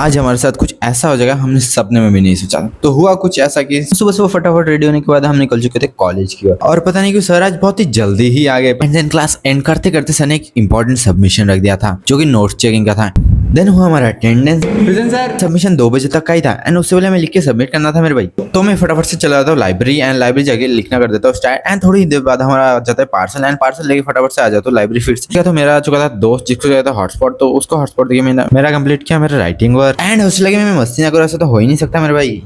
आज हमारे साथ कुछ ऐसा हो जाएगा हमने सपने में भी नहीं सोचा। तो हुआ कुछ ऐसा कि सुबह सुबह फटाफट रेडी होने के बाद हम निकल चुके थे कॉलेज की ओर, और पता नहीं क्यों सर आज बहुत ही जल्दी ही आ गए। एंड देन क्लास एंड करते करते सर ने एक इंपॉर्टेंट सबमिशन रख दिया था जो कि नोट चेकिंग का था। देन हुआ हमारा अटेंडेंस। सर सबमिशन 2 बजे तक का ही था एंड उससे पहले हमें लिख के सबमिट करना था मेरे भाई। तो मैं फटाफट से चला जाता हूँ लाइब्रेरी एंड लाइब्रेरी जाके लिखना कर देता हूँ स्टार्ट। एंड थोड़ी देर बाद हमारा आ जाता है पार्सल एंड पार्सल लेके फटाफट से आ जाता हूँ लाइब्रेरी। फिर से तो मेरा आ चुका था दोस्त जिसको चाहिए था हॉटस्पॉट, तो उसको हॉटस्पॉट देके मेरा कंप्लीट किया मेरा राइटिंग वर्क। एंड उससे लगे मैं मस्ती ना करूँ ऐसा तो हो ही नहीं सकता मेरे भाई।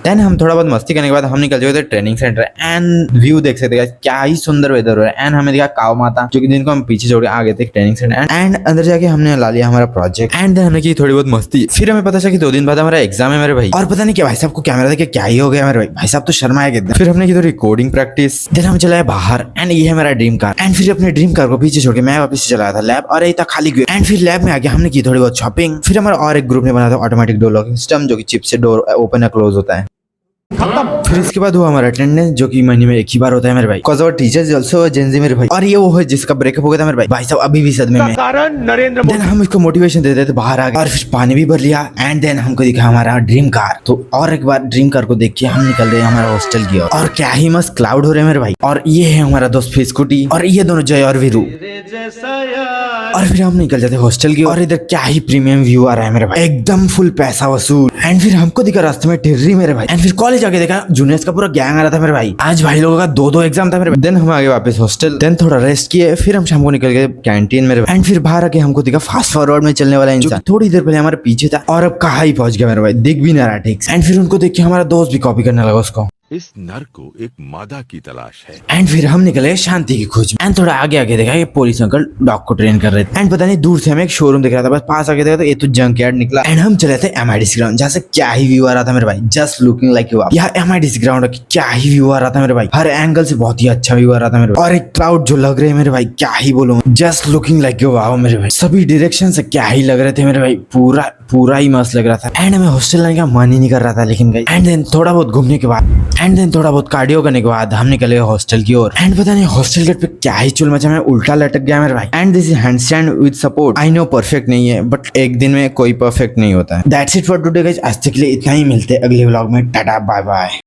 देन हम थोड़ा बहुत मस्ती करने के बाद हम निकल चुके थे ट्रेनिंग सेंटर एंड व्यू देख सकते हैं क्या ही सुंदर वेदर हो रहा है। एंड हमें दिखा काऊ माता जो कि जिनको हम पीछे छोड़ के आ गए थे ट्रेनिंग सेंटर। एंड अंदर जाके हमने ला लिया हमारा प्रोजेक्ट एंड देन हमने की थोड़ी बहुत मस्ती। फिर हमें पता चला कि 2 दिन बाद हमारा एग्जाम है मेरे भाई। और पता नहीं क्या भाई साहब को कैमरा देख के क्या ही हो गया मेरे भाई साहब तो शर्माए गए। फिर हमने की थोड़ी कोडिंग प्रैक्टिस। देन हम चलाए बाहर एंड ये है मेरा ड्रीम कार। एंड फिर अपने ड्रीम कार को पीछे छोड़ के मैं वापस चलाया था लैब और यही था खाली गया। एंड फिर लैब में आके हमने की थोड़ी बहुत शॉपिंग। फिर हमारा और एक ग्रुप ने बनाया था ऑटोमेटिक डोर लॉकिंग सिस्टम जो कि चिप से डोर ओपन या क्लोज होता है। फिर इसके बाद हुआ हमारा अटेंडेंस जो कि महीने में एक ही बार होता है मेरे भाई। Cause our teachers also gen Z मेरे भाई। और ये वो है जिसका ब्रेकअप हो गया था मेरे भाई साहब अभी भी सदमे में। कारण नरेंद्र मोदी। देन हम इसको मोटिवेशन दे देते बाहर आ गए और फिर पानी भी भर लिया। एंड देन हमको दिखा हमारा ड्रीम कार। तो और एक बार ड्रीम कार को देख के हम निकल रहे हैं हमारा हॉस्टल की ओर। और क्या ही मस्त क्लाउड हो रहे हैं मेरे भाई। और ये है हमारा दोस्त फिस्कूटी और ये दोनों जय और वीरू। और फिर हम निकल जाते हॉस्टल की और इधर क्या ही प्रीमियम व्यू आ रहा है मेरे भाई एकदम फुल पैसा वसूल। एंड फिर हमको दिखा रास्ते में टिर्री मेरे भाई। एंड फिर कॉलेज आके देखा जूनियर्स का पूरा गैंग आ रहा था मेरे भाई। आज भाई लोगों का 2-2 एग्जाम था मेरे भाई। देन हम आगे वापस हॉस्टल। देन थोड़ा रेस्ट किए फिर हम शाम को निकल गए कैंटीन मेरे भाई। एंड फिर बाहर आके हमको दिखा फास्ट फॉरवर्ड में चलने वाला इंसान थोड़ी देर पहले हमारे पीछे था और अब कहाँ ही पहुंच गया मेरे भाई दिख भी नहीं रहा ठीक से। एंड फिर उनको देख के हमारा दोस्त भी कॉपी करने लगा उसको। इस नर को एक मादा की तलाश है। एंड फिर हम निकले शांति की खोज में। एंड थोड़ा आगे आगे देखा कि पुलिस अंकल डॉग को ट्रेन कर रहे थे। एंड पता नहीं दूर से हमें एक शोरूम दिख रहा था, बस पास आगे देखा तो ये तो जंक यार्ड निकला। एंड हम चले थे MIDC ग्राउंड जहाँ से क्या ही व्यू आ रहा था मेरे भाई जस्ट लुकिंग लाइक यू। यहाँ MIDC ग्राउंड क्या ही व्यू आ रहा था मेरे भाई। हर एंगल से बहुत ही अच्छा व्यू आ रहा था मेरे भाई। और एक क्लाउड जो लग रहे हैं मेरे भाई क्या ही बोलूं just looking like you wow मेरे भाई। सभी डायरेक्शन से क्या ही लग रहे थे मेरे भाई पूरा ही मस्त लग रहा था। एंड हमें हॉस्टल जाने का मन ही नहीं कर रहा था लेकिन गई। एंड देन थोड़ा बहुत घूमने के बाद एंड देन थोड़ा बहुत कार्डियो करने के बाद हम निकले हॉस्टल की ओर। एंड पता नहीं हॉस्टल गेट पे क्या ही चुल मचा मैं उल्टा लटक गया मेरे भाई। And this is handstand with support. I know perfect नहीं है बट एक दिन में कोई परफेक्ट नहीं होता है। That's it for today guys. आज तक के लिए इतना ही, मिलते हैं अगले व्लॉग में। Tata bye bye.